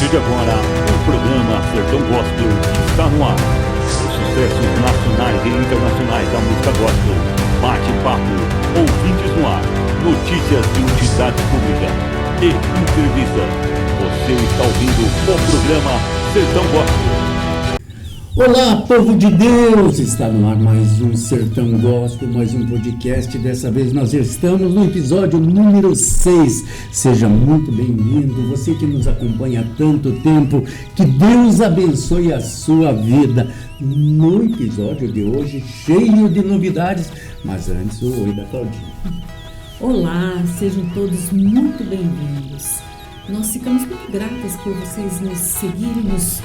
partir de agora, o programa Sertão Gospel está no ar. Os sucessos nacionais e internacionais da música gospel, bate-papo, ouvintes no ar, notícias de utilidade pública e entrevista. Você está ouvindo o programa Sertão Gospel. Olá, povo de Deus! Está no ar mais um Sertão Gospel, mais um podcast. Dessa vez nós estamos no episódio número 6. Seja muito bem-vindo, você que nos acompanha há tanto tempo. Que Deus abençoe a sua vida. No episódio de hoje, cheio de novidades, mas antes, o oi da Claudinha. Olá, sejam todos muito bem-vindos. Nós ficamos muito gratas por vocês nos seguirem, nos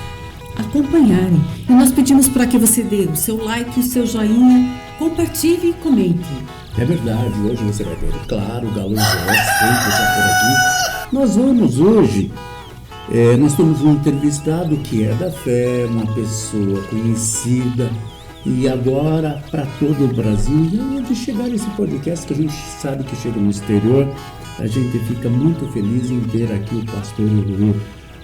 acompanharem. E nós pedimos para que você dê o seu like, o seu joinha, compartilhe e comente. É verdade, hoje você vai ver, claro, o Galo Zé sempre está por aqui. Nós vamos hoje, nós temos um entrevistado que é da fé, uma pessoa conhecida, e agora para todo o Brasil, e onde chegar esse podcast que a gente sabe que chega no exterior, a gente fica muito feliz em ter aqui o pastor Eloy.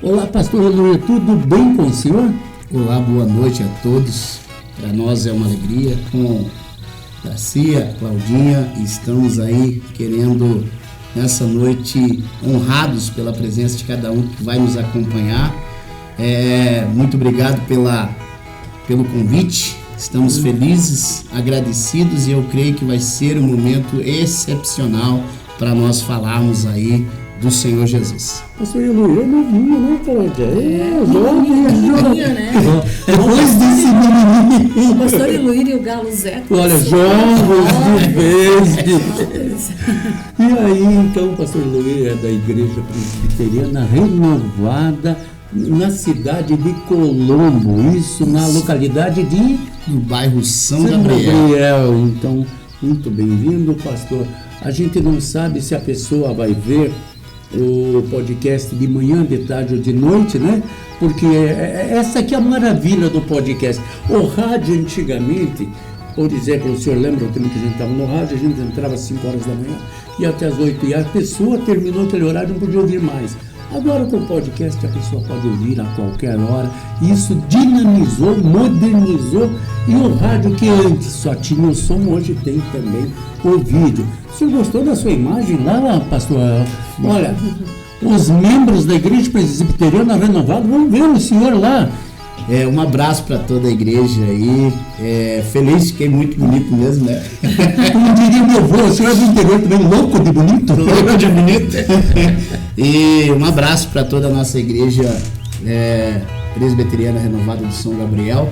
Olá, pastor Eloy, tudo bem com o senhor? Olá, boa noite a todos. Para nós é uma alegria com Garcia, Claudinha, estamos aí querendo nessa noite honrados pela presença de cada um que vai nos acompanhar. Muito obrigado pelo convite. Estamos felizes, agradecidos e eu creio que vai ser um momento excepcional para nós falarmos aí do Senhor Jesus. Pastor Eloy é novinho, né, Cláudia? Novinha, né? Depois desse menininho. O pastor Eloy e o Galo Zé. Olha, jovens de vez. E aí, então, o pastor Eloy é da Igreja Presbiteriana Renovada, na cidade de Colombo, isso na localidade de... No bairro São Gabriel. Então, muito bem-vindo, pastor. A gente não sabe se a pessoa vai ver o podcast de manhã, de tarde ou de noite, né? Porque essa aqui é a maravilha do podcast. O rádio antigamente, por exemplo, o senhor lembra o tempo que a gente estava no rádio, a gente entrava às 5 horas da manhã e até às 8, e a pessoa terminou aquele horário e não podia ouvir mais. Agora com o podcast a pessoa pode ouvir a qualquer hora. Isso dinamizou, modernizou, e o rádio que antes só tinha o som, hoje tem também o vídeo. O senhor gostou da sua imagem lá, pastor? Olha, os membros da Igreja Presbiteriana Renovada vão ver o senhor lá. Um abraço para toda a igreja aí. Feliz, fiquei muito bonito mesmo, né? Como diria meu avô, o senhor é do interior também, louco de bonito? Louco de bonito. E um abraço para toda a nossa igreja Presbiteriana Renovada de São Gabriel.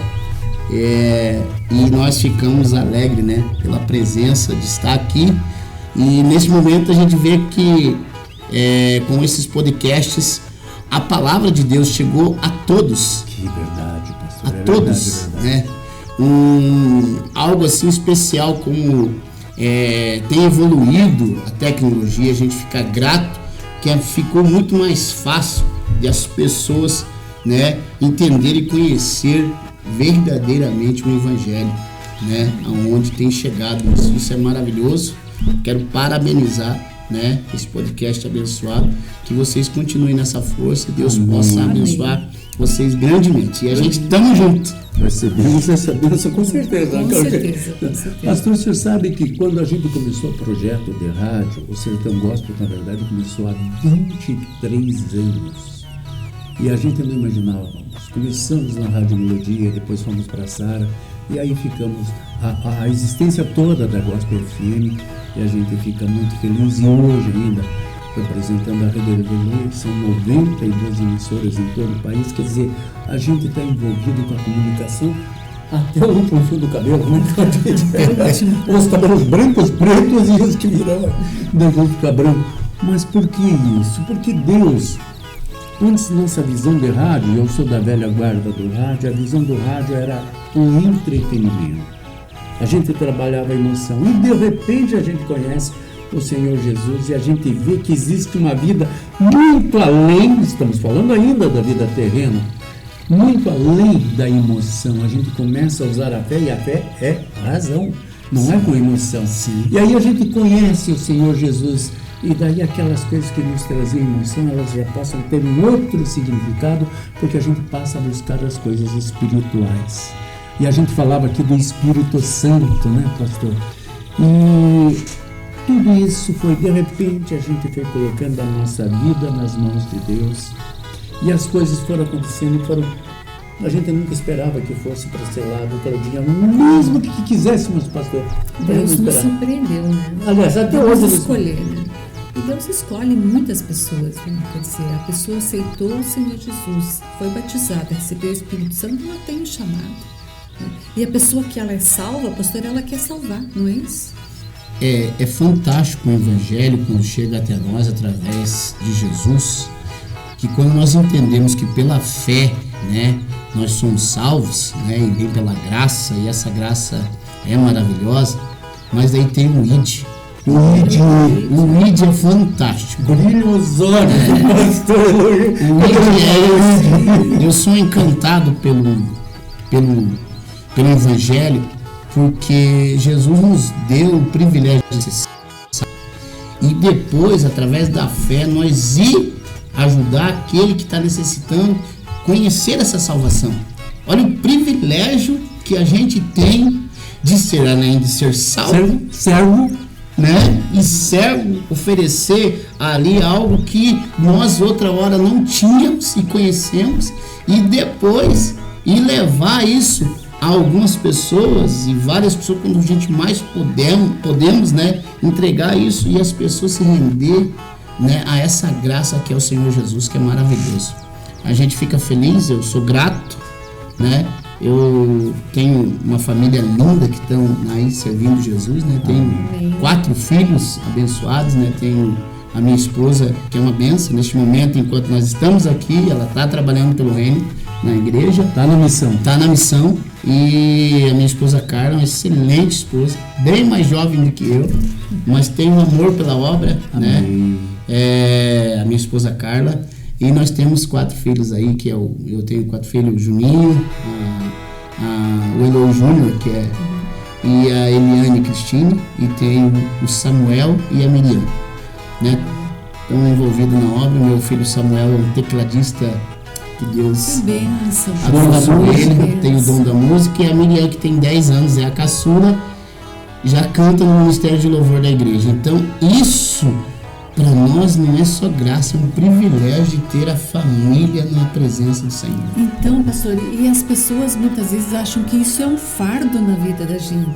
E nós ficamos alegres, né? Pela presença de estar aqui. E nesse momento a gente vê que com esses podcasts a palavra de Deus chegou a todos. Que verdade, pastor. A todos, verdade. Né? Algo assim especial como tem evoluído a tecnologia, a gente fica grato que ficou muito mais fácil de as pessoas, né, entenderem e conhecer verdadeiramente o Evangelho, né, aonde tem chegado isso é maravilhoso. Quero parabenizar, né, esse podcast abençoado, que vocês continuem nessa força, Deus possa abençoar vocês grandemente, e a gente estamos juntos. Recebemos essa bênção com certeza. Com certeza. Pastor, o senhor sabe que quando a gente começou o projeto de rádio, o Sertão Gospel, na verdade, começou há 23 anos. E a gente não imaginávamos. Começamos na Rádio Melodia, depois fomos para a Sara, e aí ficamos a existência toda da Gospel FM, e a gente fica muito feliz. E hoje ainda, representando a Rede Eloy, são 92 emissoras em todo o país. Quer dizer, a gente está envolvido com a comunicação até o último fio do cabelo, né? Os cabelos brancos, pretos, e os que viram devem ficar brancos. Mas por que isso? Porque Deus, antes nossa visão de rádio, eu sou da velha guarda do rádio, a visão do rádio era um entretenimento. A gente trabalhava a emoção e de repente a gente conhece o Senhor Jesus e a gente vê que existe uma vida muito além, estamos falando ainda da vida terrena, muito além da emoção. A gente começa a usar a fé, e a fé é razão, não é com emoção. Sim. E aí a gente conhece o Senhor Jesus E daí aquelas coisas que nos traziam emoção, elas já passam a ter um outro significado, porque a gente passa a buscar as coisas espirituais. E a gente falava aqui do Espírito Santo, né, pastor? E tudo isso foi, de repente, a gente foi colocando a nossa vida nas mãos de Deus. E as coisas foram acontecendo, a gente nunca esperava que fosse para ser lá do dia, mesmo que quiséssemos, pastor. Deus nos surpreendeu, né? Aliás, até hoje Deus escolher, né? E Deus escolhe muitas pessoas, né? Quer dizer, a pessoa aceitou o Senhor Jesus, foi batizada, recebeu o Espírito Santo, ela tem um chamado. Né? E a pessoa que ela é salva, pastor, ela quer salvar, não é isso? É fantástico o Evangelho quando chega até nós através de Jesus, que quando nós entendemos que pela fé, né, nós somos salvos, né, e vem pela graça, e essa graça é maravilhosa, mas daí tem o ID. O ID é fantástico. Brilha os olhos do pastor. O ID eu sou encantado pelo Evangelho, porque Jesus nos deu o privilégio de ser salvo. E depois, através da fé, nós ir ajudar aquele que está necessitando conhecer essa salvação. Olha o privilégio que a gente tem de ser, além de ser servo, né? E servo, oferecer ali algo que nós outra hora não tínhamos e conhecemos, e depois ir levar isso a algumas pessoas, e várias pessoas, quando a gente mais podemos, né, entregar isso e as pessoas se render, né, a essa graça que é o Senhor Jesus, que é maravilhoso. A gente fica feliz, eu sou grato, né? Eu tenho uma família linda que estão aí servindo Jesus, né? Tenho 4 filhos abençoados, né? Tenho a minha esposa, que é uma bênção. Neste momento, enquanto nós estamos aqui, ela está trabalhando pelo reino na igreja. Está na missão. E a minha esposa Carla, uma excelente esposa, bem mais jovem do que eu, mas tem um amor pela obra, né? A minha esposa Carla. E nós temos 4 filhos aí, que eu tenho 4 filhos, o Juninho, o Eloy Júnior, e a Eliane Cristine, e tenho o Samuel e a Miriam, né? Estão envolvidos na obra. Meu filho Samuel é um tecladista que Deus abençoou ele, tem o dom da música, e a Miriam, que tem 10 anos, é a caçula, já canta no Ministério de Louvor da igreja. Então isso para nós não é só graça, é um privilégio de ter a família na presença do Senhor. Então, pastor, e as pessoas muitas vezes acham que isso é um fardo na vida da gente.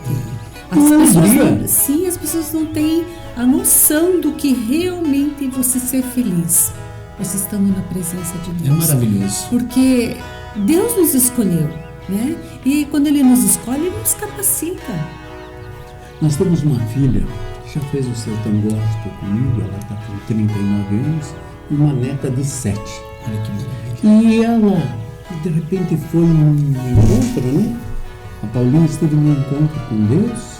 As pessoas não têm a noção do que realmente você ser feliz, você estando na presença de Deus. É maravilhoso. Porque Deus nos escolheu, né? E quando Ele nos escolhe, Ele nos capacita. Nós temos uma filha que já fez o Sertão Gospel comigo, ela está com 39 anos, e uma neta de 7. Olha que maravilha. E ela, de repente, foi num encontro, né? A Paulinha esteve num encontro com Deus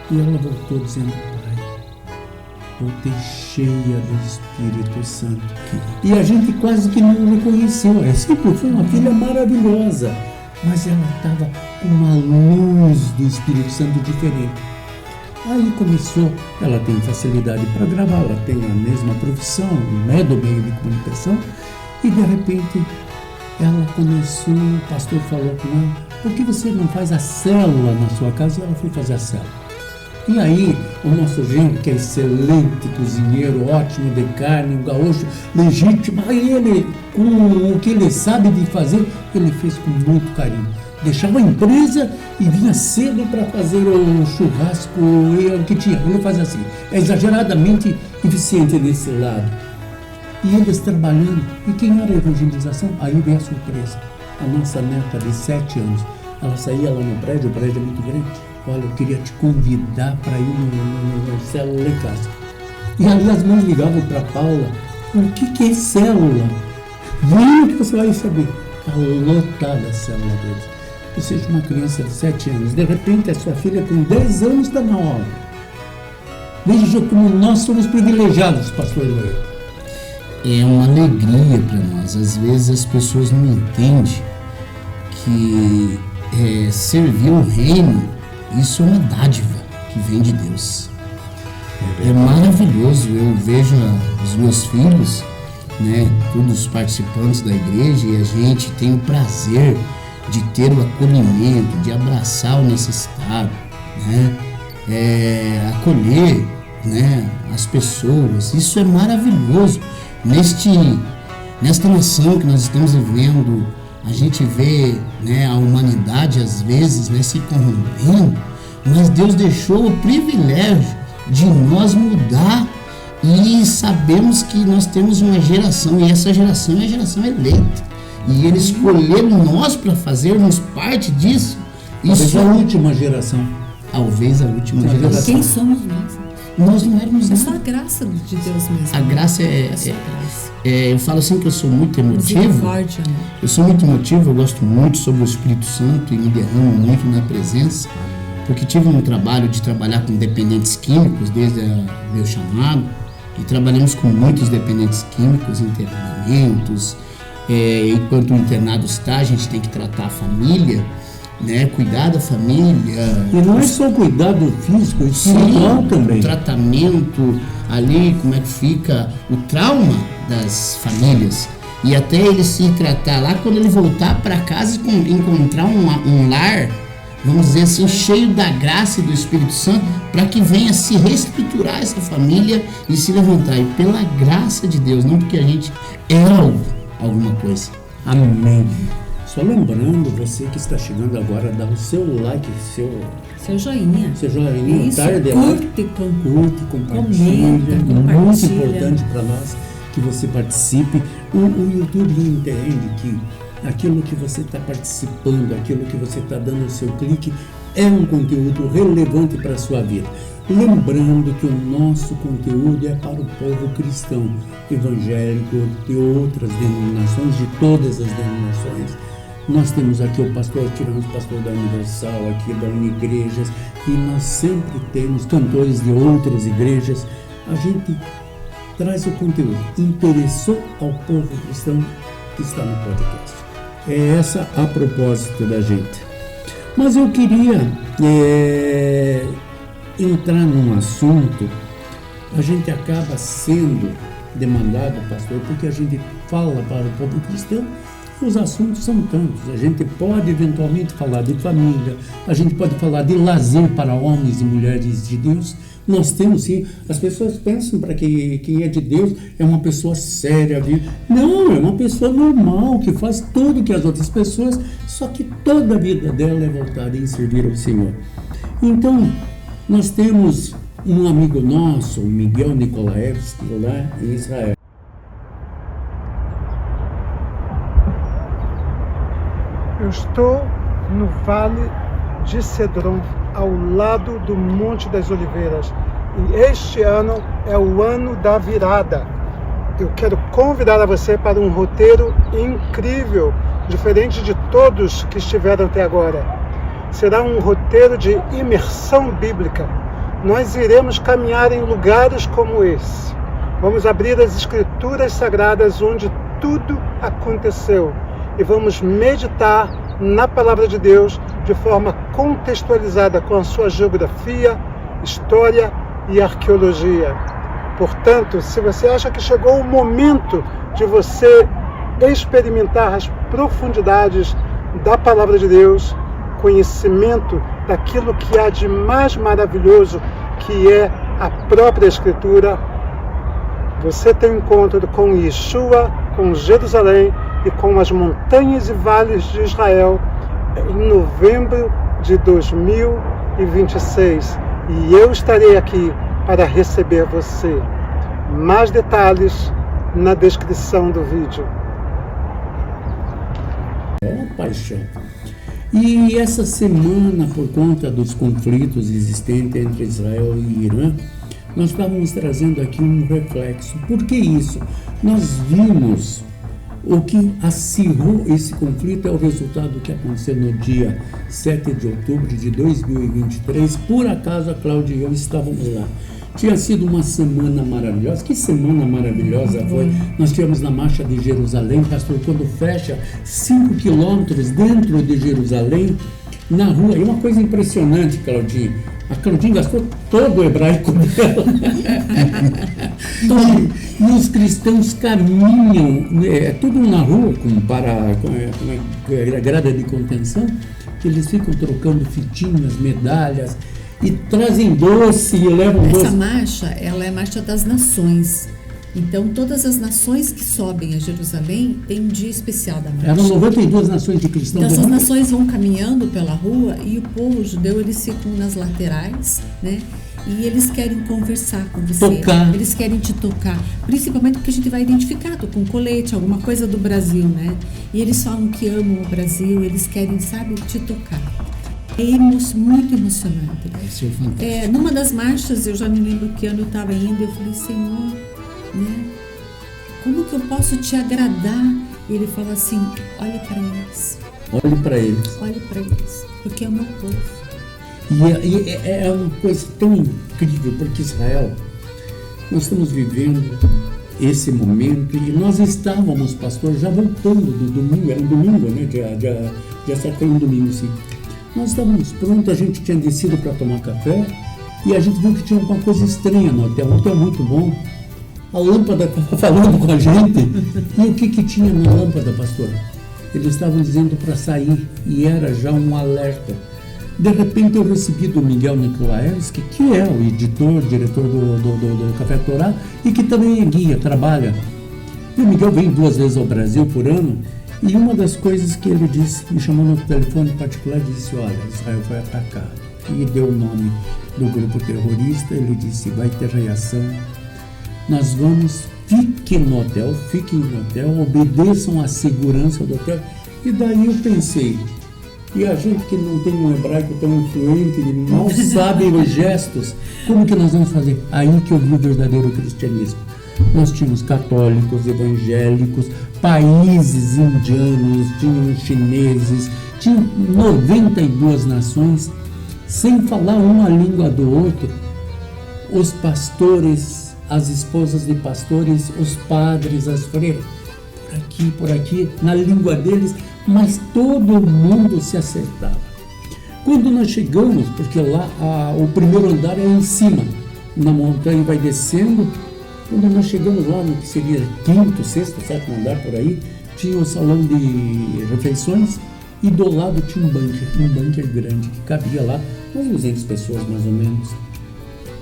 e ela voltou dizendo: Pai, voltei cheia do Espírito Santo. E a gente quase que não reconheceu. Ela sempre foi uma filha maravilhosa, mas ela estava com uma luz do Espírito Santo diferente. Aí começou, ela tem facilidade para gravar, ela tem a mesma profissão, não é do meio de comunicação, e de repente ela começou, o pastor falou com ela: por que você não faz a célula na sua casa? E ela foi fazer a célula. E aí o nosso genro, que é excelente cozinheiro, ótimo de carne, um gaúcho legítimo, aí ele, com o que ele sabe de fazer, ele fez com muito carinho. Deixava a empresa e vinha cedo para fazer o churrasco e o que tinha. Ele faz assim, é exageradamente eficiente desse lado. E eles trabalhando. E quem era a evangelização? Aí veio a surpresa. A nossa neta de 7 anos, ela saía lá no prédio, o prédio é muito grande. Olha, eu queria te convidar para ir no célula em casa. E ali as mães ligavam para Paula: o que é célula? Venha que você vai saber. Está lotada a célula deles. Ou seja, uma criança de 7 anos, de repente a sua filha com 10 anos está na obra. Veja como nós somos privilegiados, pastor Eloy. É uma alegria para nós. Às vezes as pessoas não entendem que servir o reino, isso é uma dádiva que vem de Deus. É maravilhoso. Eu vejo os meus filhos, né, todos os participantes da igreja, e a gente tem o prazer de ter o acolhimento, de abraçar o necessitado, né, acolher, né, as pessoas. Isso é maravilhoso. Nesta nação que nós estamos vivendo, a gente vê, né, a humanidade às vezes, né, se corrompendo, mas Deus deixou o privilégio de nós mudar, e sabemos que nós temos uma geração, e essa geração é a geração eleita, e Ele escolheu nós para fazermos parte disso. Talvez a última geração. Talvez a última geração. Quem somos nós? Nós não éramos É nada. só a graça de Deus mesmo. A graça só a graça. eu falo assim que eu sou muito emotivo. Misericórdia, né? Eu sou muito emotivo, eu gosto muito sobre o Espírito Santo e me derramo muito na presença, porque tive um trabalho de trabalhar com dependentes químicos desde o meu chamado, e trabalhamos com muitos dependentes químicos, internamentos. Enquanto o internado está, a gente tem que tratar a família, né, cuidar da família. E não é só cuidado físico, espiritual também. O tratamento ali, como é que fica o trauma das famílias. E até ele se tratar lá, quando ele voltar para casa e encontrar um lar, vamos dizer assim, cheio da graça e do Espírito Santo, para que venha se reestruturar essa família e se levantar. E pela graça de Deus, não porque a gente é alguma coisa. Amém. Só lembrando, você que está chegando agora, dá o seu like, Seu joinha. seu joinha, Isso, tarde, curte, compartilha. comenta, Muito compartilha. importante para nós que você participe. O YouTube entende que aquilo que você está participando, aquilo que você está dando o seu clique, é um conteúdo relevante para a sua vida. Lembrando que o nosso conteúdo é para o povo cristão, evangélico, de outras denominações, de todas as denominações. Nós temos aqui o pastor, tiramos o pastor da Universal, aqui da Unigrejas, e nós sempre temos cantores de outras igrejas. A gente traz o conteúdo. Interessou ao povo cristão que está no podcast. É essa a propósito da gente. Mas eu queria entrar num assunto. A gente acaba sendo demandado, pastor, porque a gente fala para o povo cristão. Os assuntos são tantos. A gente pode eventualmente falar de família, a gente pode falar de lazer para homens e mulheres de Deus. Nós temos sim. As pessoas pensam para que quem é de Deus é uma pessoa séria. Não, é uma pessoa normal, que faz tudo que as outras pessoas, só que toda a vida dela é voltada em servir ao Senhor. Então, nós temos um amigo nosso, o Miguel Nikolaevski, lá em Israel. Eu estou no Vale de Cedron, ao lado do Monte das Oliveiras. E este ano é o ano da virada. Eu quero convidar a você para um roteiro incrível, diferente de todos que estiveram até agora. Será um roteiro de imersão bíblica. Nós iremos caminhar em lugares como esse. Vamos abrir as Escrituras Sagradas onde tudo aconteceu. E vamos meditar na Palavra de Deus de forma contextualizada com a sua geografia, história e arqueologia. Portanto, se você acha que chegou o momento de você experimentar as profundidades da Palavra de Deus, conhecimento daquilo que há de mais maravilhoso, que é a própria Escritura, você tem um encontro com Yeshua, com Jerusalém e com as montanhas e vales de Israel em novembro de 2026. E eu estarei aqui para receber você. Mais detalhes na descrição do vídeo. É uma paixão. E essa semana, por conta dos conflitos existentes entre Israel e Irã, nós estávamos trazendo aqui um reflexo. Por que isso? Nós vimos o que acirrou esse conflito é o resultado do que aconteceu no dia 7 de outubro de 2023. Por acaso a Cláudia e eu estávamos lá. Tinha sido uma semana maravilhosa. Que semana maravilhosa foi. Nós tivemos na Marcha de Jerusalém, pastor, quando fecha 5 quilômetros dentro de Jerusalém, na rua. E uma coisa impressionante, Claudinha. A Claudinha gastou todo o hebraico dela. E os cristãos caminham, tudo na rua, com grada de contenção, que eles ficam trocando fitinhas, medalhas, e trazem doce e levam doce. Essa marcha, ela é a Marcha das Nações. Então, todas as nações que sobem a Jerusalém têm um dia especial da marcha. Eram 92 nações de cristãos. Então, essas nações vão caminhando pela rua e o povo judeu, eles ficam nas laterais, né? E eles querem conversar com você. Tocar. Eles querem te tocar. Principalmente porque a gente vai identificar, tô com colete, alguma coisa do Brasil, né? E eles falam que amam o Brasil, eles querem, sabe, te tocar. É muito emocionante. Isso é fantástico. Numa das marchas, eu já me lembro que ano eu estava indo, eu falei, Senhor, né? Como que eu posso te agradar? E ele fala assim, olhe para eles. Olhe para eles. Olhe para eles, porque é o meu povo. E é uma coisa tão incrível, porque Israel, nós estamos vivendo esse momento e nós estávamos, pastor, já voltando do domingo, era um domingo, né? Já foi um domingo, sim. Nós estávamos prontos, a gente tinha descido para tomar café e a gente viu que tinha alguma coisa estranha no hotel. Um hotel muito bom. A lâmpada estava falando com a gente. E o que tinha na lâmpada, pastor? Eles estavam dizendo para sair e era já um alerta. De repente eu recebi do Miguel Nicolaevski, que é o editor, diretor do Café Torá e que também é guia, trabalha. E o Miguel vem 2 vezes ao Brasil por ano e uma das coisas que ele disse, me chamou no telefone particular e disse, olha, Israel foi atacado. E deu o nome do grupo terrorista, ele disse, vai ter reação. Nós vamos, fiquem no hotel, obedeçam à segurança do hotel. E daí eu pensei, e a gente que não tem um hebraico tão influente, mal sabe os gestos, como que nós vamos fazer? Aí que eu vi o verdadeiro cristianismo. Nós tínhamos católicos, evangélicos, países indianos, tínhamos chineses, tinha 92 nações, sem falar uma língua do outro. Os pastores, as esposas de pastores, os padres, as freiras, por aqui, na língua deles, mas todo mundo se acertava. Quando nós chegamos, porque lá o primeiro andar é em cima, na montanha vai descendo, quando nós chegamos lá no que seria 5º, 6º, 7º andar por aí, tinha um salão de refeições e do lado tinha um bunker grande que cabia lá umas 200 pessoas mais ou menos.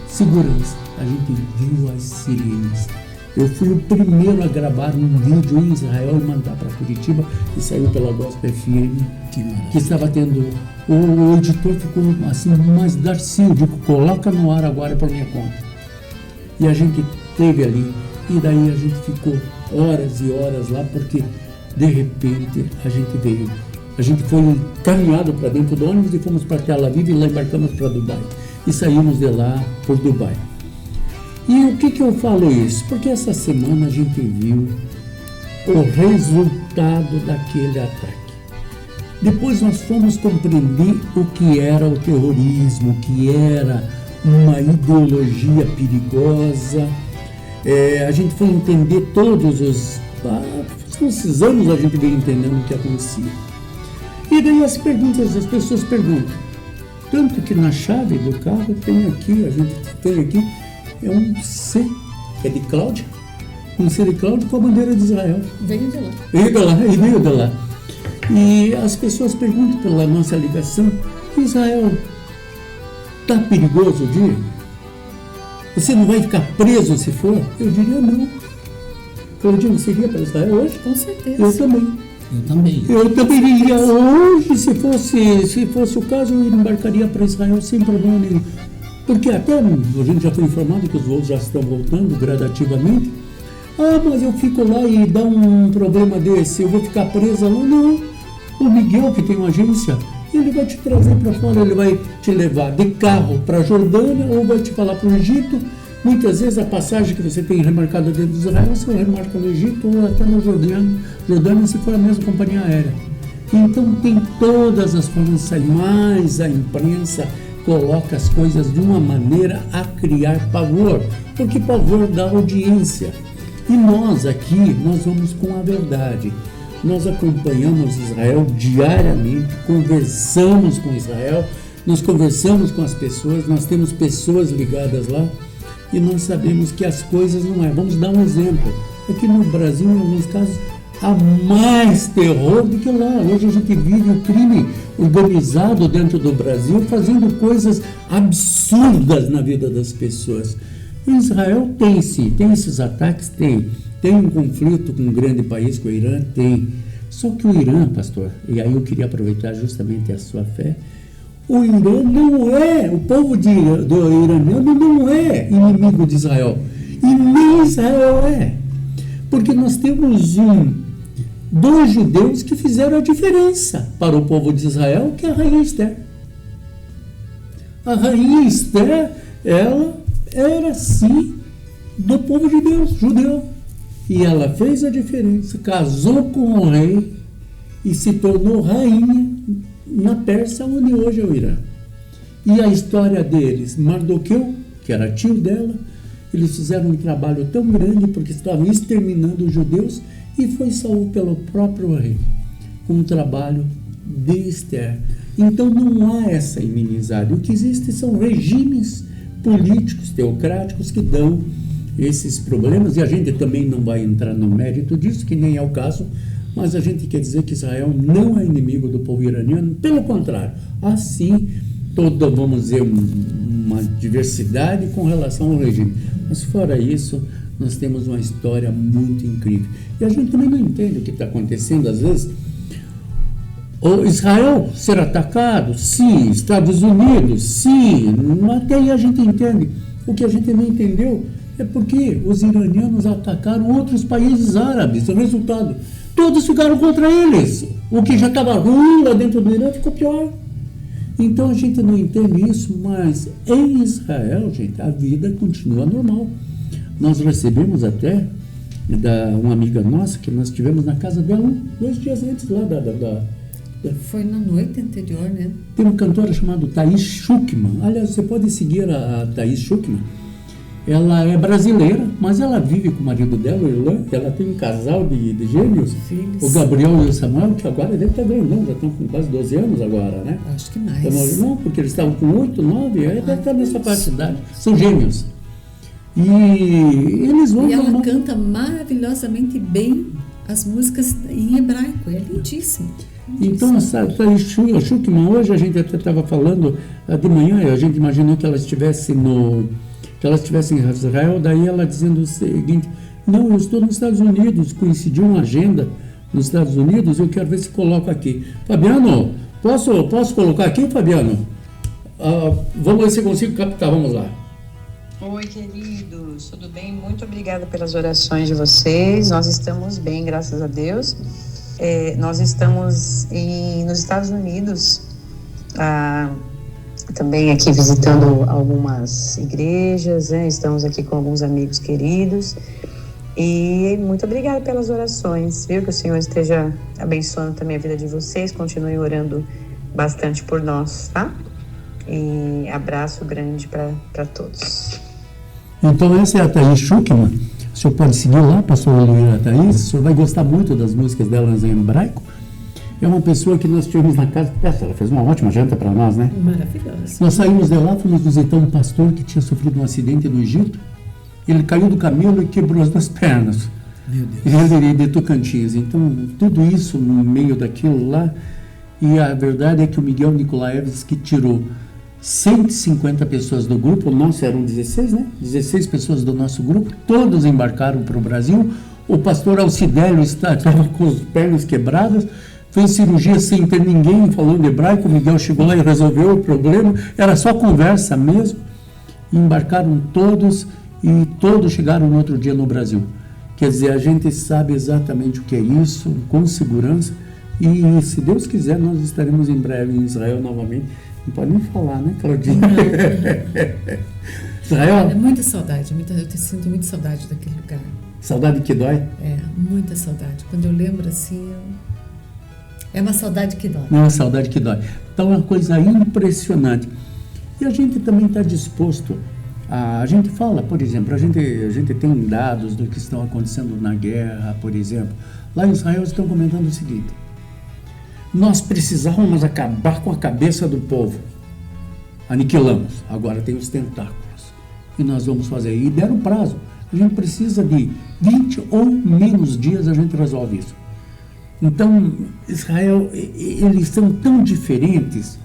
Segurança, a gente viu as sirenes. Eu fui o primeiro a gravar um vídeo em Israel e mandar para Curitiba e saiu pela Gospel FM, que estava tendo. O editor ficou assim, mas Darcy, eu digo, coloca no ar agora por minha conta. E a gente esteve ali, e daí a gente ficou horas e horas lá, porque de repente a gente veio. A gente foi caminhado para dentro do ônibus e fomos para Tel Aviv e lá embarcamos para Dubai. E saímos de lá por Dubai. E o que eu falo isso? Porque essa semana a gente viu o resultado daquele ataque. Depois nós fomos compreender o que era o terrorismo, o que era uma ideologia perigosa. A gente foi entender todos esses anos a gente veio entendendo o que acontecia. E daí as pessoas perguntam, tanto que na chave do carro tem aqui, a gente tem aqui, é um C, que é de Cláudia, um C de Cláudia com a bandeira de Israel. Veio de lá. Veio de lá. E as pessoas perguntam pela nossa ligação, Israel, está perigoso o dia? Você não vai ficar preso se for? Eu diria não. Claudinha, você iria para Israel hoje? Com certeza. Eu também. Eu também iria hoje, se fosse o caso, eu embarcaria para Israel sem problema nenhum. Porque até a gente já foi informado que os voos já estão voltando gradativamente. Mas eu fico lá e dá um problema desse, eu vou ficar presa lá? Não. O Miguel, que tem uma agência, ele vai te trazer para fora, ele vai te levar de carro para a Jordânia ou vai te falar para o Egito. Muitas vezes a passagem que você tem remarcada dentro de Israel, você remarca no Egito ou até na Jordânia, se for a mesma companhia aérea. Então tem todas as formas de sair, mas a imprensa coloca as coisas de uma maneira a criar pavor, porque pavor dá audiência. E nós aqui, nós vamos com a verdade. nós acompanhamos Israel diariamente, conversamos com Israel, nós conversamos com as pessoas, nós temos pessoas ligadas lá e nós sabemos que as coisas não é. Vamos dar um exemplo. Aqui no Brasil, em alguns casos, há mais terror do que lá. Hoje a gente vive o crime organizado dentro do Brasil, fazendo coisas absurdas na vida das pessoas. Em Israel tem sim, tem esses ataques, tem um conflito com um grande país, com o Irã, tem. Só que o Irã, pastor, e aí eu queria aproveitar justamente a sua fé, o Irã não é, o povo do iraniano não é inimigo de Israel, e nem Israel é, porque nós temos dois judeus que fizeram a diferença para o povo de Israel, que é a rainha Esther. A rainha Esther, ela era sim do povo de Deus, judeu, e ela fez a diferença, casou com o rei e se tornou rainha na Pérsia, onde hoje é o Irã. E a história deles, Mardoqueu, que era tio dela, eles fizeram um trabalho tão grande porque estavam exterminando os judeus e foi salvo pelo próprio rei, com o trabalho de Esther. Então não há essa inimizade. O que existe são regimes políticos, teocráticos, que dão esses problemas, e a gente também não vai entrar no mérito disso, que nem é o caso, mas a gente quer dizer que Israel não é inimigo do povo iraniano, pelo contrário, assim, vamos dizer, uma diversidade com relação ao regime. Mas fora isso, nós temos uma história muito incrível. E a gente também não entende o que está acontecendo, às vezes. Israel ser atacado? Sim. Estados Unidos? Sim. Até aí a gente entende. O que a gente não entendeu é porque os iranianos atacaram outros países árabes. O resultado, todos ficaram contra eles. O que já estava ruim lá dentro do Irã ficou pior. Então a gente não entende isso, mas em Israel, gente, a vida continua normal. Nós recebemos até uma amiga nossa, que nós estivemos na casa dela 2 dias antes lá Foi na noite anterior, né? Tem uma cantora chamada Thaís Schuckmann. Aliás, você pode seguir a Thaís Schuckmann. Ela é brasileira, mas ela vive com o marido dela, o Irlan. Ela tem um casal de gêmeos, filhos. O Gabriel e o Samuel, que agora deve estar grandão, já estão com quase 12 anos agora, né? Acho que mais. Não, porque eles estavam com 8, 9, deve estar nessa parte da idade. São gêmeos. E eles vão... E ela canta maravilhosamente bem as músicas em hebraico, é lindíssimo. Então, a Schuckmann, hoje a gente até estava falando de manhã, a gente imaginou que ela estivesse em Israel, daí ela dizendo o seguinte: não, eu estou nos Estados Unidos, coincidiu uma agenda nos Estados Unidos, eu quero ver se coloco aqui. Fabiano, posso colocar aqui, Fabiano? Vamos ver se eu consigo captar, vamos lá. Oi, queridos, tudo bem? Muito obrigada pelas orações de vocês. Nós estamos bem, graças a Deus. Nós estamos nos Estados Unidos, também aqui visitando algumas igrejas, né? Estamos aqui com alguns amigos queridos. E muito obrigada pelas orações, viu? Que o Senhor esteja abençoando também a vida de vocês. Continuem orando bastante por nós, tá? E abraço grande para todos. Então essa é a Thaís Schuckmann. O senhor pode seguir lá, pastor Oliveira Thaís. O senhor vai gostar muito das músicas dela em hebraico. É uma pessoa que nós tivemos na casa. Ela fez uma ótima janta para nós, né? Maravilhosa. Nós saímos de lá, fomos visitar um pastor que tinha sofrido um acidente no Egito. Ele caiu do camelo e quebrou as 2 pernas. Meu Deus. Ele de Tocantins. Então, tudo isso no meio daquilo lá. E a verdade é que o Miguel Nikolaevski, que tirou 150 pessoas do grupo, nosso eram 16, né? 16 pessoas do nosso grupo, todos embarcaram para o Brasil. O pastor Alcidélio estava com as pernas quebradas, fez cirurgia sem ter ninguém falando hebraico. O Miguel chegou lá e resolveu o problema, era só conversa mesmo. Embarcaram todos e todos chegaram no outro dia no Brasil. Quer dizer, a gente sabe exatamente o que é isso, com segurança, e se Deus quiser, nós estaremos em breve em Israel novamente. Não pode nem falar, né, Claudinha? Israel? É muita saudade, eu sinto muita saudade daquele lugar. Saudade que dói? É, muita saudade. Quando eu lembro assim, é uma saudade que dói. É uma saudade que dói. Então é uma coisa impressionante. E a gente também está disposto A gente fala, por exemplo, a gente tem dados do que estão acontecendo na guerra, por exemplo. Lá em Israel estão comentando o seguinte: nós precisávamos acabar com a cabeça do povo. Aniquilamos, agora tem os tentáculos. E nós vamos fazer. E deram prazo. A gente precisa de 20 ou menos dias, a gente resolve isso. Então, Israel, eles são tão diferentes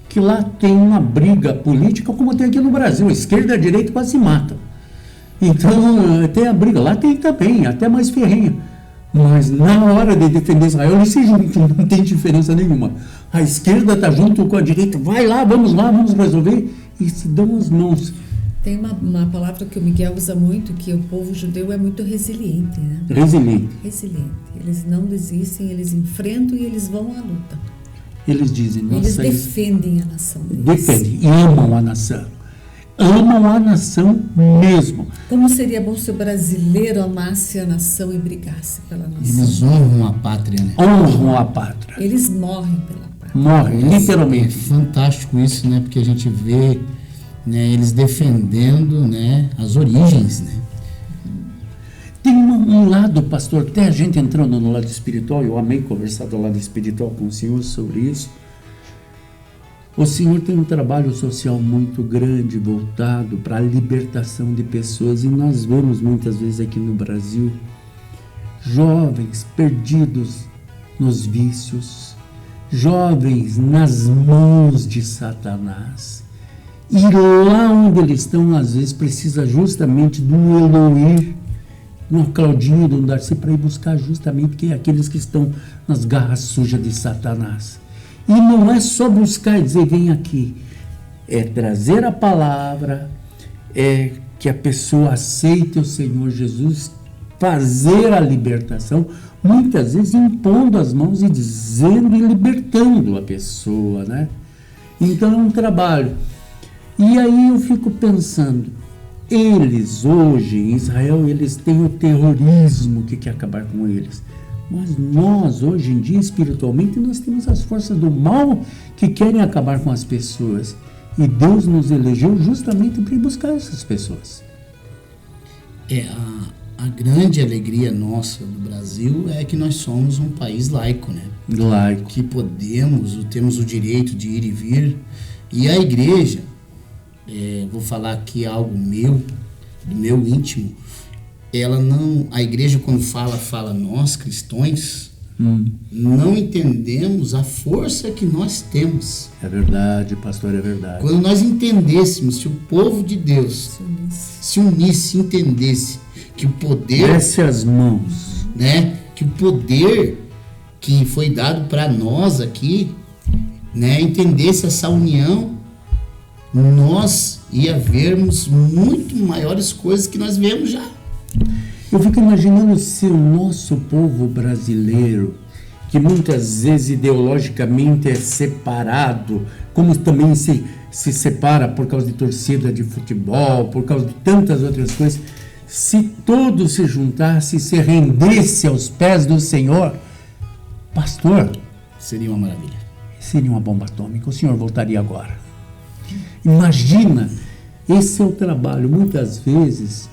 que lá tem uma briga política como tem aqui no Brasil. A esquerda e a direita quase se matam. Então, tem a briga. Lá tem também, até mais ferrenha. Mas na hora de defender Israel, eles se juntam, não tem diferença nenhuma. A esquerda está junto com a direita, vai lá, vamos resolver, e se dão as mãos. Tem uma palavra que o Miguel usa muito, que o povo judeu é muito resiliente, né? Resiliente. Resiliente. Eles não desistem, eles enfrentam e eles vão à luta. Eles dizem, eles defendem a nação deles. Defendem e amam a nação. Amam a nação mesmo. Como seria bom se o brasileiro amasse a nação e brigasse pela nação? Eles honram a pátria, né? Honram a pátria. Eles morrem pela pátria. Morrem, literalmente. É fantástico isso, né? Porque a gente vê, né, eles defendendo, né, as origens, né? Tem um lado, pastor, até a gente entrando no lado espiritual, eu amei conversar do lado espiritual com o senhor sobre isso. O senhor tem um trabalho social muito grande voltado para a libertação de pessoas, e nós vemos muitas vezes aqui no Brasil jovens perdidos nos vícios, jovens nas mãos de Satanás. E lá onde eles estão, às vezes, precisa justamente de um Eloir, de uma Claudinha, de um Darcy, para ir buscar justamente aqueles que estão nas garras sujas de Satanás. E não é só buscar e dizer, vem aqui. É trazer a palavra, é que a pessoa aceite o Senhor Jesus, fazer a libertação, muitas vezes impondo as mãos e dizendo e libertando a pessoa, né? Então é um trabalho. E aí eu fico pensando, eles hoje, em Israel, eles têm o terrorismo que quer acabar com eles. Mas nós, hoje em dia, espiritualmente, nós temos as forças do mal que querem acabar com as pessoas. E Deus nos elegeu justamente para ir buscar essas pessoas. A grande alegria nossa do Brasil é que nós somos um país laico, né? Laico. Que temos o direito de ir e vir. E a igreja, vou falar aqui algo do meu íntimo, a igreja quando fala nós cristãos, não entendemos a força que nós temos. É verdade, pastor, é verdade. Quando nós entendêssemos, se o povo de Deus se unisse, entendesse que o poder... Desce as mãos. Né, que o poder que foi dado para nós aqui, né, entendesse essa união, nós ia vermos muito maiores coisas que nós vemos já. Eu fico imaginando se o nosso povo brasileiro, que muitas vezes ideologicamente é separado, como também se separa por causa de torcida de futebol, por causa de tantas outras coisas, se todos se juntassem, se rendesse aos pés do Senhor, pastor, seria uma maravilha. Seria uma bomba atômica. O senhor voltaria agora. Imagina, esse é o trabalho, muitas vezes.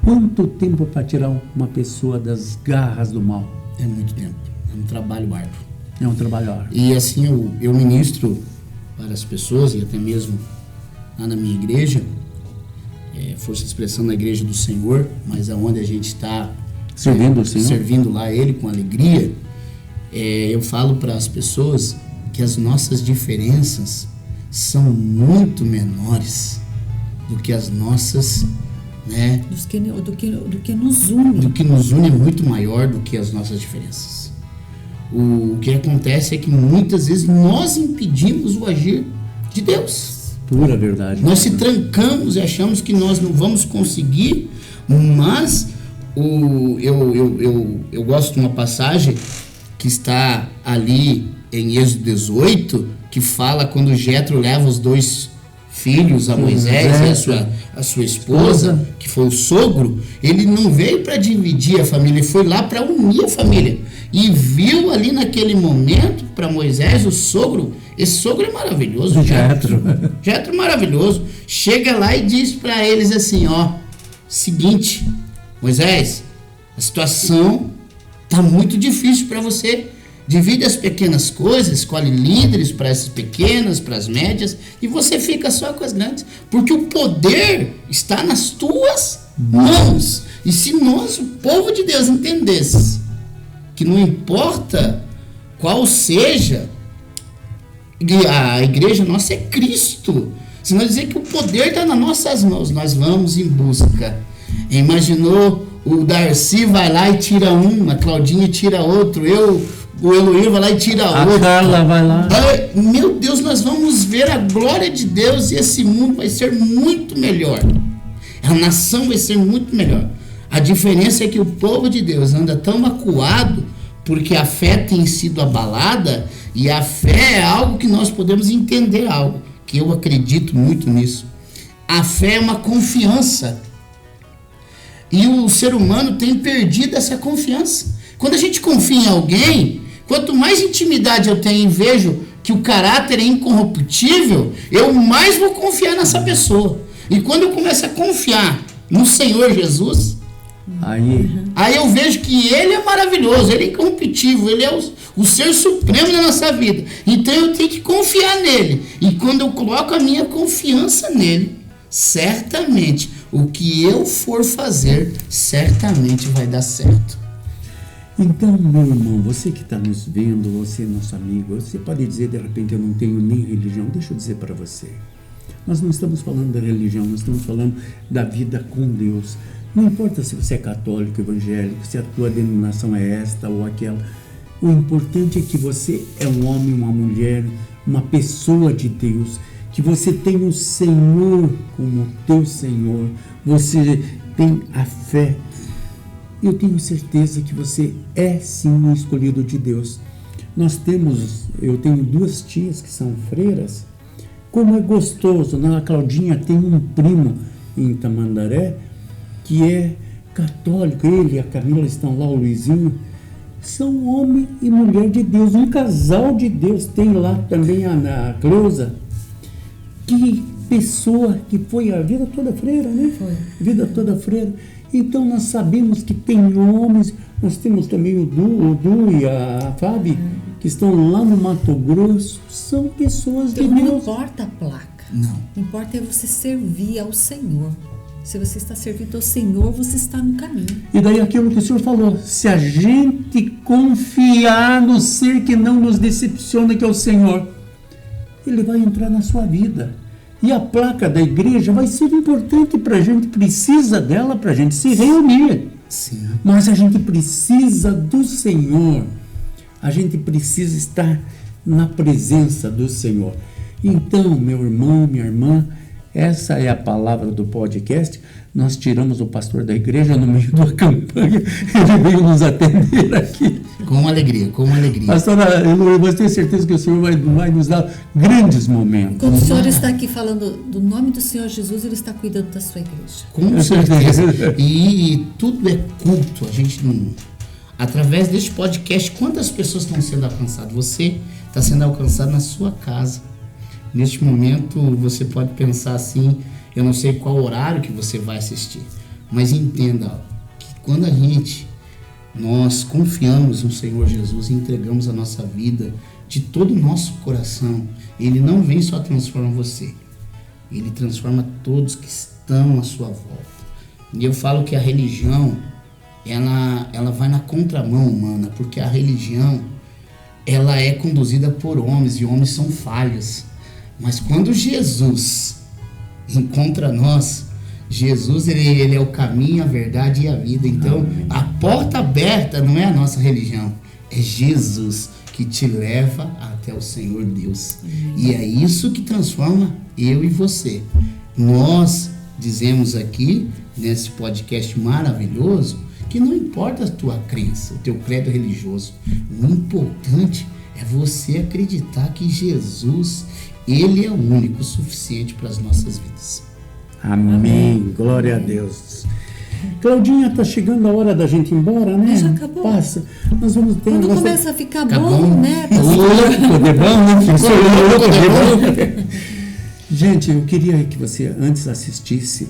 Quanto tempo para tirar uma pessoa das garras do mal? É muito tempo. É um trabalho árduo. É um trabalho árduo. E assim eu ministro para as pessoas, e até mesmo lá na minha igreja, Força de Expressão na Igreja do Senhor, mas aonde a gente está servindo o Senhor, servindo lá Ele com alegria, eu falo para as pessoas que as nossas diferenças são muito menores do que as nossas, né? Do que nos une. Do que nos une é muito maior do que as nossas diferenças. O que acontece é que muitas vezes nós impedimos o agir de Deus. Pura verdade. Nós se trancamos e achamos que nós não vamos conseguir, mas eu gosto de uma passagem que está ali em Êxodo 18, que fala quando Jetro leva os 2 filhos, a Moisés e a sua esposa, que foi o sogro, ele não veio para dividir a família, ele foi lá para unir a família. E viu ali naquele momento, para Moisés, o sogro, esse sogro é maravilhoso, Jetro maravilhoso, chega lá e diz para eles assim, ó, seguinte, Moisés, a situação está muito difícil para você, divide as pequenas coisas, escolhe líderes para essas pequenas, para as médias, e você fica só com as grandes, porque o poder está nas tuas mãos. E se nós, o povo de Deus, entendesse que não importa qual seja, a igreja nossa é Cristo. Se nós dizer que o poder está nas nossas mãos, nós vamos em busca. Imaginou o Darcy vai lá e tira um, a Claudinha tira outro, o Eloir vai lá e tira outro. A Carla vai lá. Meu Deus, nós vamos ver a glória de Deus e esse mundo vai ser muito melhor. A nação vai ser muito melhor. A diferença é que o povo de Deus anda tão acuado porque a fé tem sido abalada, e a fé é algo que nós podemos entender algo, que eu acredito muito nisso. A fé é uma confiança. E o ser humano tem perdido essa confiança. Quando a gente confia em alguém, quanto mais intimidade eu tenho e vejo que o caráter é incorruptível, eu mais vou confiar nessa pessoa. E quando eu começo a confiar no Senhor Jesus, aí eu vejo que Ele é maravilhoso, Ele é incorruptível, Ele é o ser supremo da nossa vida. Então eu tenho que confiar nele. E quando eu coloco a minha confiança nele, certamente o que eu for fazer, certamente vai dar certo. Então, meu irmão, você que está nos vendo, você nosso amigo, você pode dizer de repente, eu não tenho nem religião. Deixa eu dizer para você, nós não estamos falando da religião, nós estamos falando da vida com Deus. Não importa se você é católico, evangélico, se a tua denominação é esta ou aquela, o importante é que você é um homem, uma mulher, uma pessoa de Deus, que você tem o Senhor como teu Senhor, você tem a fé. Eu tenho certeza que você é sim um escolhido de Deus. Eu tenho 2 tias que são freiras. Como é gostoso, a Claudinha tem um primo em Tamandaré que é católico, ele e a Camila estão lá, o Luizinho, são homem e mulher de Deus, um casal de Deus. Tem lá também a Cleusa, que pessoa que foi a vida toda freira, né? Foi. Vida toda freira. Então nós sabemos que tem homens, nós temos também o Du e a Fábio, que estão lá no Mato Grosso, são pessoas de Deus. Não importa a placa, não. Importa é você servir ao Senhor. Se você está servindo ao Senhor, você está no caminho. E daí aquilo que o Senhor falou, se a gente confiar no ser que não nos decepciona, que é o Senhor, Ele vai entrar na sua vida. E a placa da igreja vai ser importante para a gente, precisa dela para a gente se reunir. Sim. Mas a gente precisa do Senhor, a gente precisa estar na presença do Senhor. Então, meu irmão, minha irmã, essa é a palavra do podcast. Nós tiramos o pastor da igreja no meio da campanha, ele veio nos atender aqui. Com alegria, com alegria. Pastora Eloy, você tem certeza que o Senhor vai nos dar grandes momentos. Como o Senhor está aqui falando do nome do Senhor Jesus, Ele está cuidando da sua igreja. Com certeza. E tudo é culto. A gente não... Através deste podcast, quantas pessoas estão sendo alcançadas? Você está sendo alcançado na sua casa. Neste momento, você pode pensar assim, eu não sei qual horário que você vai assistir, mas entenda que quando nós confiamos no Senhor Jesus e entregamos a nossa vida de todo o nosso coração, Ele não vem só transformar você, Ele transforma todos que estão à sua volta. E eu falo que a religião, ela vai na contramão humana, porque a religião, ela é conduzida por homens, e homens são falhos. Mas quando Jesus encontra nós, Jesus ele é o caminho, a verdade e a vida. Então, a porta aberta não é a nossa religião, é Jesus que te leva até o Senhor Deus. E é isso que transforma eu e você. Nós dizemos aqui, nesse podcast maravilhoso, que não importa a tua crença, o teu credo religioso. O importante é você acreditar que Jesus Ele é o único, suficiente para as nossas vidas. Amém. Glória a Deus. Claudinha, tá chegando a hora da gente ir embora, né? Já acabou. Passa. Nós vamos ter Quando nossa... começa a ficar Tá bom, bom. né? Louco de bom, né? Ficou louco de bom. Gente, eu queria que você antes assistisse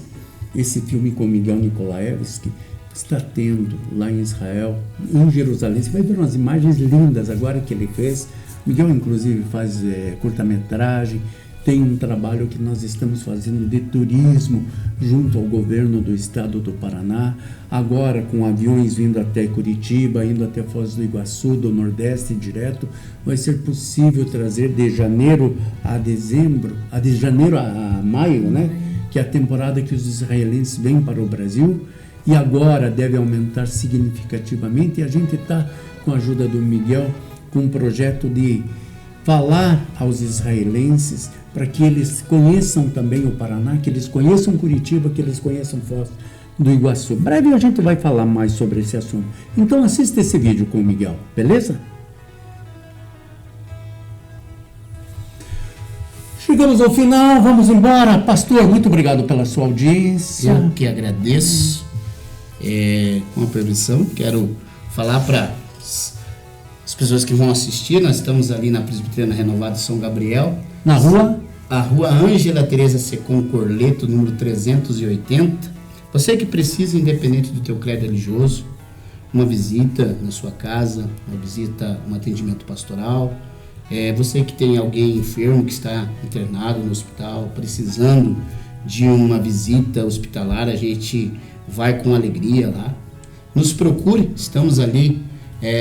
esse filme com Miguel Nikolaevski, que está tendo lá em Israel, em Jerusalém. Você vai ver umas imagens lindas agora que ele fez. Miguel, inclusive, faz curta-metragem. Tem um trabalho que nós estamos fazendo de turismo junto ao governo do estado do Paraná, agora com aviões vindo até Curitiba, indo até Foz do Iguaçu, do Nordeste direto. Vai ser possível trazer de janeiro a dezembro, de janeiro a maio, né? Que é a temporada que os israelenses vêm para o Brasil, e agora deve aumentar significativamente, e a gente está, com a ajuda do Miguel, com um projeto de falar aos israelenses para que eles conheçam também o Paraná, que eles conheçam Curitiba, que eles conheçam Foz do Iguaçu. Breve a gente vai falar mais sobre esse assunto. Então assista esse vídeo com o Miguel, beleza? Chegamos ao final, vamos embora. Pastor, muito obrigado pela sua audiência. Eu que agradeço. Com a permissão, quero falar para as pessoas que vão assistir. Nós estamos ali na Presbiteriana Renovada de São Gabriel. Na rua? A rua Ângela Teresa Secom Corleto, número 380. Você que precisa, independente do teu credo religioso, uma visita na sua casa, uma visita, um atendimento pastoral. Você que tem alguém enfermo que está internado no hospital, precisando de uma visita hospitalar, a gente vai com alegria lá. Nos procure, estamos ali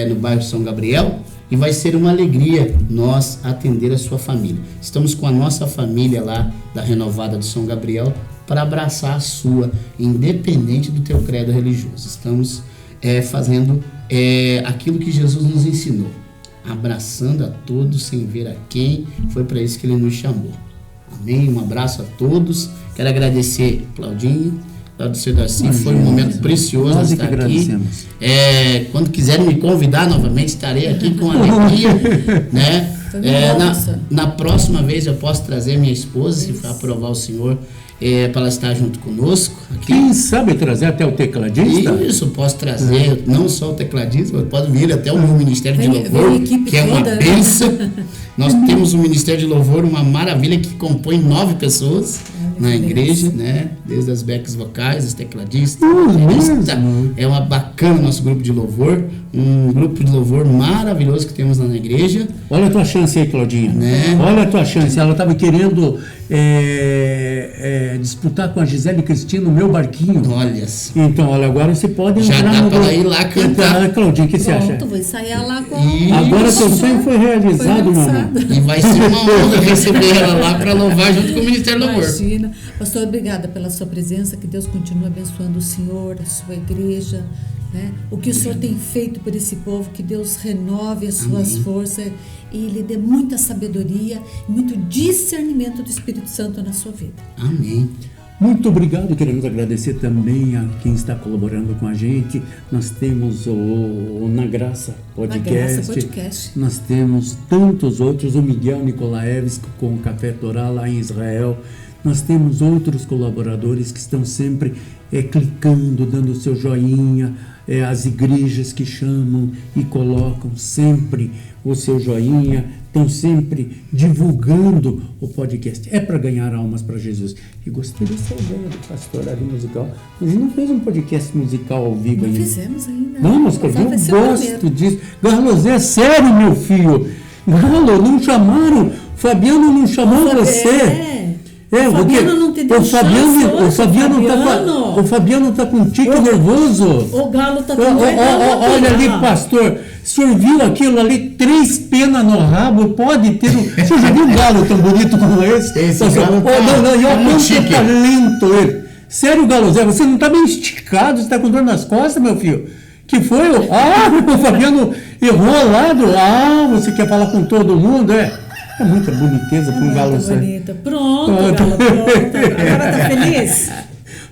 no bairro São Gabriel, e vai ser uma alegria nós atender a sua família. Estamos com a nossa família lá da Renovada de São Gabriel para abraçar a sua, independente do teu credo religioso. Estamos fazendo aquilo que Jesus nos ensinou, abraçando a todos sem ver a quem. Foi para isso que ele nos chamou. Amém? Um abraço a todos. Quero agradecer Claudinho, Claudio Darcy, foi um momento precioso estar aqui. Quando quiserem me convidar novamente, estarei aqui com alegria, né? Na próxima vez eu posso trazer minha esposa, se for aprovar o senhor, para ela estar junto conosco. Aqui. Quem sabe trazer até o tecladista? Isso, posso trazer não só o tecladista, mas pode vir até o meu Ministério de Louvor, que é uma bênção. Nós temos um Ministério de Louvor, uma maravilha, que compõe 9 pessoas na igreja, né? Desde as backs vocais, os tecladistas. É uma bacana o nosso grupo de louvor, um grupo de louvor maravilhoso que temos lá na igreja. Olha a tua chance aí, Claudinha. Né? Olha a tua chance. Ela estava querendo disputar com a Gisele Cristina o meu barquinho. Olha. Então, olha, agora você pode já entrar dá no... para ir lá cantar. Claudinha, o que você acha? Vou ensaiar lá com Agora seu sonho foi realizado, meu amor. E vai ser uma honra receber ela lá para louvar junto com o Ministério do Louvor. Imagina. Pastor, obrigada pela sua presença, que Deus continue abençoando o Senhor, a sua igreja, né? O que o Senhor tem feito por esse povo, que Deus renove as suas forças e lhe dê muita sabedoria, muito discernimento do Espírito Santo na sua vida. Amém. Muito obrigado, queremos agradecer também a quem está colaborando com a gente. Nós temos o Na Graça Podcast. Nós temos tantos outros, o Miguel Nikolaevski com o Café Torá lá em Israel. Nós temos outros colaboradores que estão sempre clicando, dando o seu joinha, as igrejas que chamam e colocam sempre o seu joinha, estão sempre divulgando o podcast. É para ganhar almas para Jesus. E gostei dessa ideia do pastorário musical. A gente não fez um podcast musical ao vivo ainda. Não fizemos ainda. Vamos, eu gosto disso. Garlosé, é sério, meu filho. Galo, não chamaram. Fabiano não chamou você. O Fabiano não te deu o Fabiano tá com um tique nervoso. O Galo tá com olha ali, pastor. O senhor viu aquilo ali, 3 penas no rabo? Pode ter. O senhor já viu um galo tão bonito como esse? Esse galo quanto talento ele. Sério, Galo Zé, você não tá bem esticado, você tá com dor nas costas, meu filho? Que foi? O Fabiano errou ao lado. Você quer falar com todo mundo, É muita boniteza para um galo sério. Pronto, Galo, pronto. Agora tá feliz?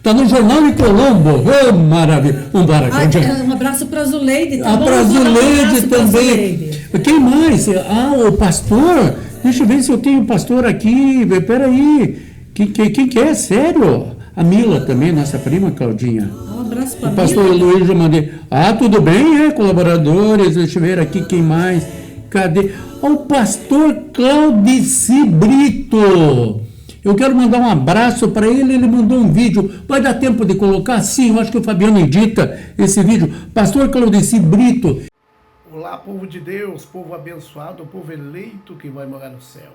Tá no Jornal de Colombo. Maravilha. Um abraço para a Zuleide. Para a Zuleide também. Quem mais? O pastor Deixa eu ver se eu tenho um pastor aqui. Peraí. Quem que é? Sério? A Mila também, nossa prima, Claudinha. Um abraço para O pastor Luiz, eu mandei. Tudo bem, colaboradores. Deixa eu ver aqui quem mais. Cadê? O pastor Claudeci Brito. Eu quero mandar um abraço para ele. Ele mandou um vídeo. Vai dar tempo de colocar? Sim, eu acho que o Fabiano edita esse vídeo. Pastor Claudeci Brito. Olá, povo de Deus, povo abençoado, povo eleito que vai morar no céu.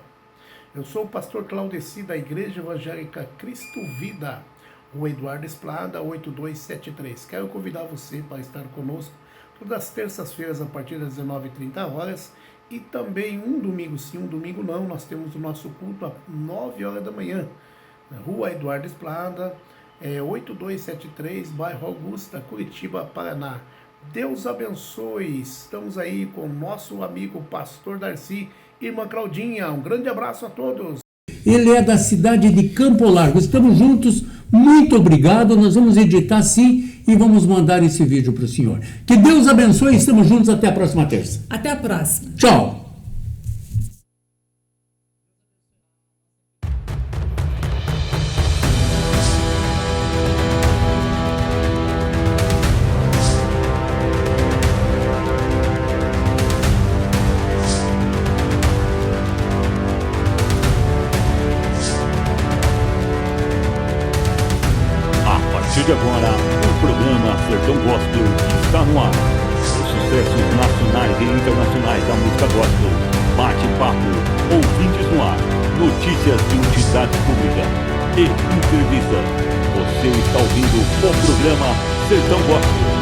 Eu sou o pastor Claudeci da Igreja Evangélica Cristo Vida, o Eduardo Esplada, 8273. Quero convidar você para estar conosco todas as terças-feiras a partir das 19h30 e também um domingo sim, um domingo não, nós temos o nosso culto às 9 horas da manhã, na Rua Eduardo Esplada, 8273, bairro Augusta, Curitiba, Paraná. Deus abençoe, estamos aí com o nosso amigo pastor Darcy, irmã Claudinha, um grande abraço a todos. Ele é da cidade de Campo Largo, estamos juntos, muito obrigado, nós vamos editar sim e vamos mandar esse vídeo para o senhor. Que Deus abençoe, estamos juntos até a próxima terça. Até a próxima. Tchau. A partir de agora, o programa Sertão Gospel está no ar. Os sucessos nacionais e internacionais da música gospel, bate-papo, ouvintes no ar, notícias de utilidade pública e entrevistas. Você está ouvindo o programa Sertão Gospel.